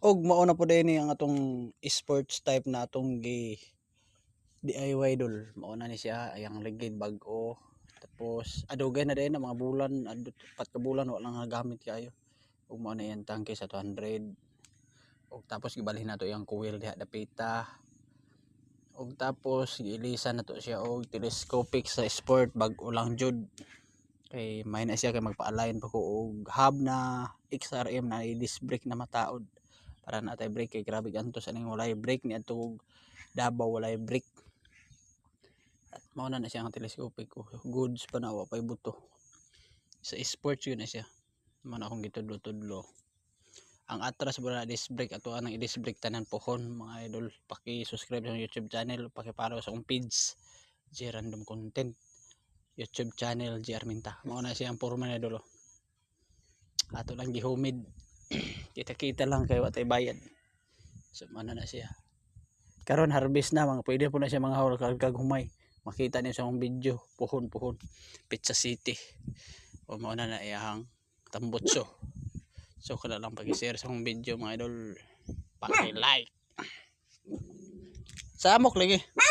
Og mao na po din ang atong sports type na atong DIY dol. Mao na ni siya ayang ligid bag-o. Tapos adugay na din ang mga bulan, pat ka bulan wala nga gamit kayo. Ug mao na iyang tangke sa 200. Og tapos gibalhin nato iyang coil diha dapita. Og tapos giilisan nato siya og telescopic sa sport bag-o lang jud. Kay may na siya kay magpa-align pa ko og hub na XRM na disc brake na mataod para natay brake kay grabe gantos aning walay brake ni adtong Davao walay brake. At mao na siya ang telescopic ko goods pa na wa pay buto sa sports yun na siya man akong gitudlo-tudlo. Ang atras mo na disc brake ato anang disc brake tanan pohon mga idol. Paki-subscribe sa YouTube channel, paki-follow sa akong page J Random Content YouTube channel J Arminta. Mao na siya ang porma na idol. Ato lang gihumid kita-kita lang kay watay bayad. So ano na siya. Karon harvest na mga pwede po na siya mga haul kag humay. Makita niyo sa akong video puhon Pizza City. O mao na iyang tambutso. So kada lang pag-share sa akong video mga idol, paki-like. Sa amok lagi.